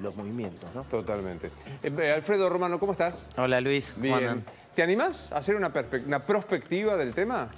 los movimientos, ¿no? Totalmente. Alfredo Romano, ¿cómo estás? Hola Luis. Bien. ¿Te animás a hacer una prospectiva del tema?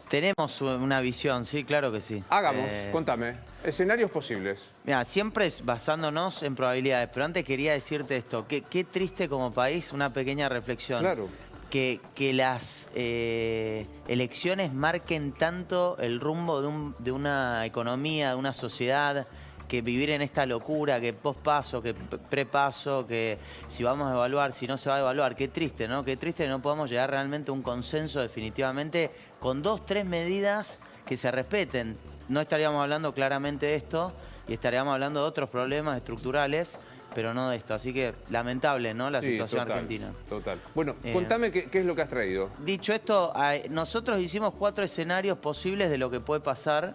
Tenemos una visión, sí, claro que sí. Hagamos, contame. Escenarios posibles. Mira, siempre es basándonos en probabilidades, pero antes quería decirte esto, qué triste como país, una pequeña reflexión. Claro. Que las elecciones marquen tanto el rumbo de una economía, de una sociedad, que vivir en esta locura, que pospaso, que prepaso, que si vamos a evaluar, si no se va a evaluar. Qué triste, ¿no? Qué triste que no podamos llegar realmente a un consenso definitivamente con 2, 3 medidas que se respeten. No estaríamos hablando claramente de esto y estaríamos hablando de otros problemas estructurales, pero no de esto. Así que lamentable, ¿no? La situación argentina. Total. Bueno, contame qué es lo que has traído. Dicho esto, nosotros hicimos 4 escenarios posibles de lo que puede pasar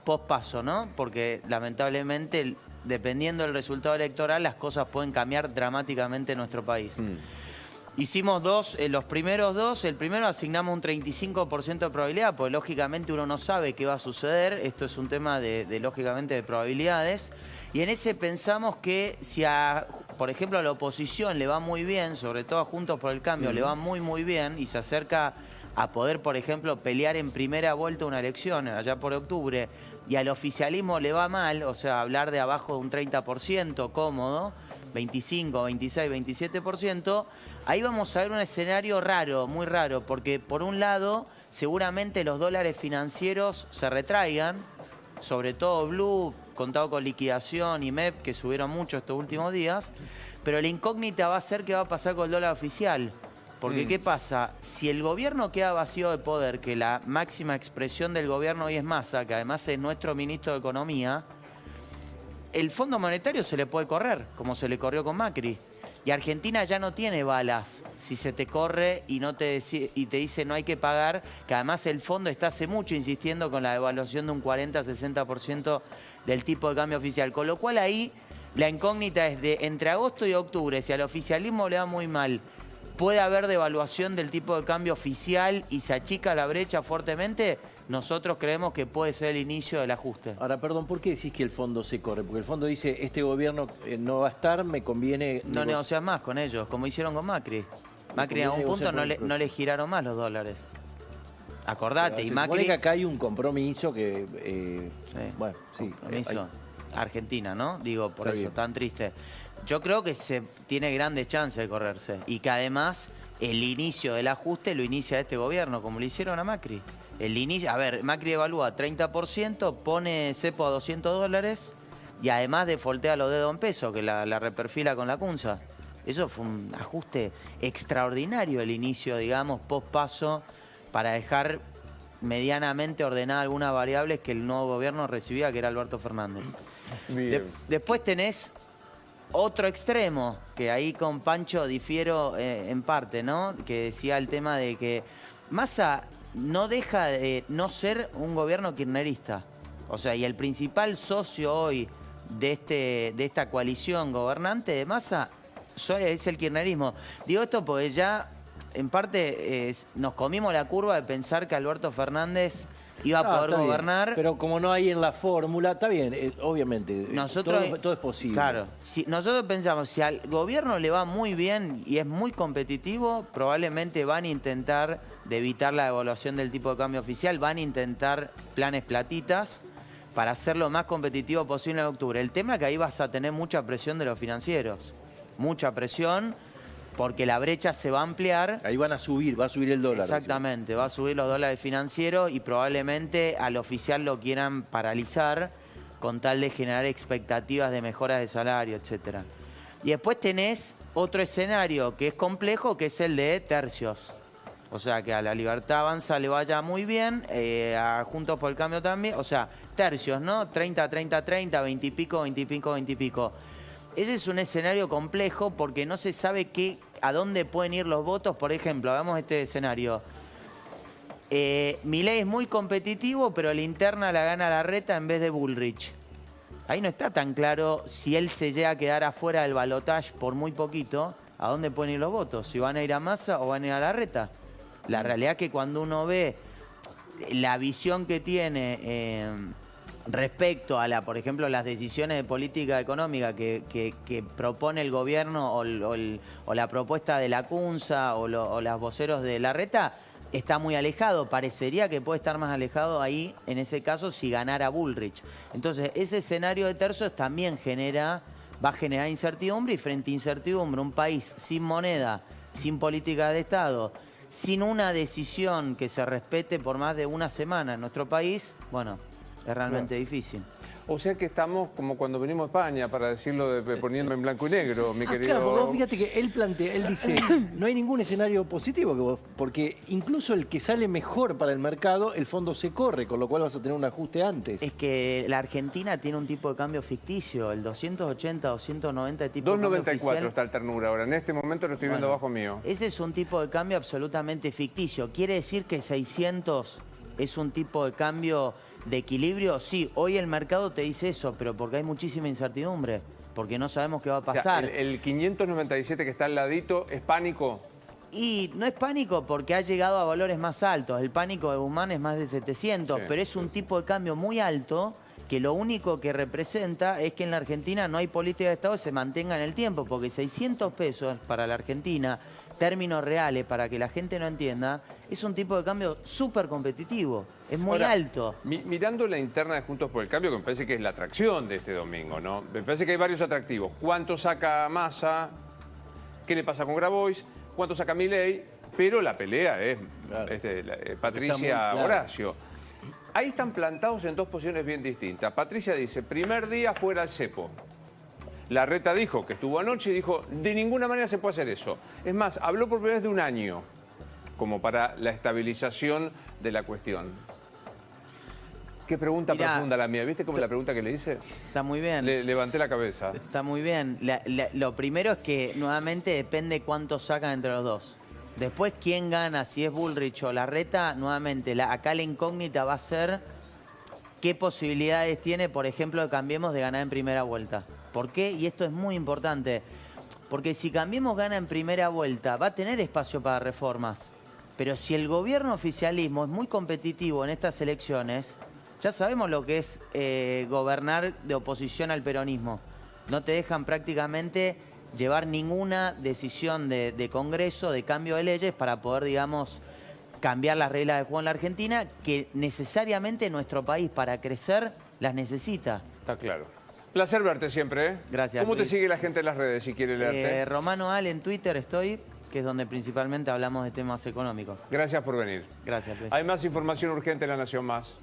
pospaso, ¿no? Porque lamentablemente, dependiendo del resultado electoral, las cosas pueden cambiar dramáticamente en nuestro país. Hicimos los primeros dos. El primero asignamos un 35% de probabilidad, porque lógicamente uno no sabe qué va a suceder. Esto es un tema lógicamente de probabilidades. Y en ese pensamos que si por ejemplo, a la oposición le va muy bien, sobre todo a Juntos por el Cambio, le va muy bien y se acerca a poder, por ejemplo, pelear en primera vuelta una elección allá por octubre, y al oficialismo le va mal, o sea, hablar de abajo de un 30% cómodo, 25, 26, 27%, ahí vamos a ver un escenario raro, muy raro, porque por un lado, seguramente los dólares financieros se retraigan, sobre todo Blue, contado con liquidación, y MEP, que subieron mucho estos últimos días, pero la incógnita va a ser qué va a pasar con el dólar oficial. Porque ¿qué pasa? Si el gobierno queda vacío de poder, que la máxima expresión del gobierno hoy es Massa, que además es nuestro ministro de Economía, el Fondo Monetario se le puede correr, como se le corrió con Macri. Y Argentina ya no tiene balas si se te corre y te dice no hay que pagar, que además el fondo está hace mucho insistiendo con la devaluación de un 40-60% del tipo de cambio oficial. Con lo cual ahí la incógnita es de entre agosto y octubre, si al oficialismo le va muy mal, puede haber devaluación del tipo de cambio oficial y se achica la brecha fuertemente. Nosotros creemos que puede ser el inicio del ajuste. Ahora, perdón, ¿por qué decís que el fondo se corre? Porque el fondo dice, este gobierno no va a estar, me conviene... No negocias más con ellos, como hicieron con Macri. Macri a un punto no le giraron más los dólares. Acordate, y Macri... Se supone que acá hay un compromiso que... sí, bueno, sí. Compromiso. Argentina, ¿no? Digo, por Está eso, bien. tan triste. Yo creo que se tiene grandes chances de correrse. Y que además el inicio del ajuste lo inicia este gobierno, como le hicieron a Macri. El inicio, a ver, Macri evalúa 30%, pone cepo a $200 y además defoltea los dedos en peso, que la reperfila con la CUNSA. Eso fue un ajuste extraordinario el inicio, digamos, post-paso, para dejar medianamente ordenadas algunas variables que el nuevo gobierno recibía, que era Alberto Fernández. Después tenés otro extremo, que ahí con Pancho difiero en parte, ¿no? Que decía el tema de que Massa no deja de no ser un gobierno kirchnerista. O sea, y el principal socio hoy de esta coalición gobernante de Massa es el kirchnerismo. Digo esto porque ya, en parte, nos comimos la curva de pensar que Alberto Fernández iba a poder gobernar. Bien, pero como no hay en la fórmula, está bien, obviamente, todo es posible. Claro, si nosotros pensamos, si al gobierno le va muy bien y es muy competitivo, probablemente van a intentar, de evitar la devaluación del tipo de cambio oficial, van a intentar planes platitas para hacer lo más competitivo posible en octubre. El tema es que ahí vas a tener mucha presión de los financieros, mucha presión, porque la brecha se va a ampliar. Ahí va a subir el dólar. Exactamente, va a subir los dólares financieros y probablemente al oficial lo quieran paralizar con tal de generar expectativas de mejoras de salario, etc. Y después tenés otro escenario que es complejo, que es el de tercios. O sea, que a la Libertad Avanza le vaya muy bien, a Juntos por el Cambio también. O sea, tercios, ¿no? 30, 30, 30, 20 y pico, 20 y pico, 20 y pico. Ese es un escenario complejo porque no se sabe a dónde pueden ir los votos. Por ejemplo, hagamos este escenario. Milei es muy competitivo, pero la interna la gana Larreta en vez de Bullrich. Ahí no está tan claro si él se llega a quedar afuera del balotaje por muy poquito, a dónde pueden ir los votos. Si van a ir a Massa o van a ir a Larreta. La realidad es que cuando uno ve la visión que tiene respecto a por ejemplo, las decisiones de política económica que propone el gobierno o la propuesta de la CUNSA o los voceros de Larreta, está muy alejado. Parecería que puede estar más alejado ahí, en ese caso, si ganara Bullrich. Entonces, ese escenario de tercios también va a generar incertidumbre, y frente a incertidumbre, un país sin moneda, sin política de Estado, sin una decisión que se respete por más de una semana en nuestro país, bueno, es realmente difícil. O sea que estamos como cuando venimos a España, para decirlo poniéndome en blanco y negro, mi querido... Claro, porque vos fíjate que él dice, no hay ningún escenario positivo, que porque incluso el que sale mejor para el mercado, el fondo se corre, con lo cual vas a tener un ajuste antes. Es que la Argentina tiene un tipo de cambio ficticio, el 280, 290 de tipo de cambio 2.94 oficial. está el ternura ahora. En este momento lo estoy viendo abajo mío. Ese es un tipo de cambio absolutamente ficticio. ¿Quiere decir que 600 es un tipo de cambio de equilibrio? Sí, hoy el mercado te dice eso, pero porque hay muchísima incertidumbre, porque no sabemos qué va a O sea, pasar. el 597 que está al ladito, ¿es pánico? Y no es pánico porque ha llegado a valores más altos. El pánico de Guzmán es más de 700, Sí, pero es un tipo de cambio muy alto que lo único que representa es que en la Argentina no hay política de Estado que se mantenga en el tiempo, porque 600 pesos para la Argentina, términos reales, para que la gente no entienda, es un tipo de cambio súper competitivo, es muy Ahora, alto. Mirando la interna de Juntos por el Cambio, que me parece que es la atracción de este domingo, ¿no? Me parece que hay varios atractivos. ¿Cuánto saca Massa? ¿Qué le pasa con Grabois? ¿Cuánto saca Milei? Pero la pelea es Claro. Patricia claro. Horacio. Ahí están plantados en dos posiciones bien distintas. Patricia dice, primer día fuera el cepo. Larreta dijo que estuvo anoche y dijo, de ninguna manera se puede hacer eso. Es más, habló por primera vez de un año, como para la estabilización de la cuestión. Qué pregunta Mirá, profunda la mía. ¿Viste cómo la pregunta que le hice? Está muy bien. Levanté la cabeza. Está muy bien. Lo primero es que nuevamente depende cuánto sacan entre los dos. Después, quién gana, si es Bullrich o Larreta, nuevamente, acá la incógnita va a ser qué posibilidades tiene, por ejemplo, de Cambiemos de ganar en primera vuelta. ¿Por qué? Y esto es muy importante. Porque si Cambiemos gana en primera vuelta, va a tener espacio para reformas. Pero si el gobierno oficialismo es muy competitivo en estas elecciones, ya sabemos lo que es gobernar de oposición al peronismo. No te dejan prácticamente llevar ninguna decisión de Congreso, de cambio de leyes, para poder, digamos, cambiar las reglas de juego en la Argentina, que necesariamente nuestro país, para crecer, las necesita. Está claro. Placer verte siempre, ¿eh? Gracias, ¿Cómo te Luis. sigue la gente en las redes si quiere leerte? Romano Al en Twitter estoy, que es donde principalmente hablamos de temas económicos. Gracias por venir. Gracias, Luis. Hay más información urgente en La Nación Más.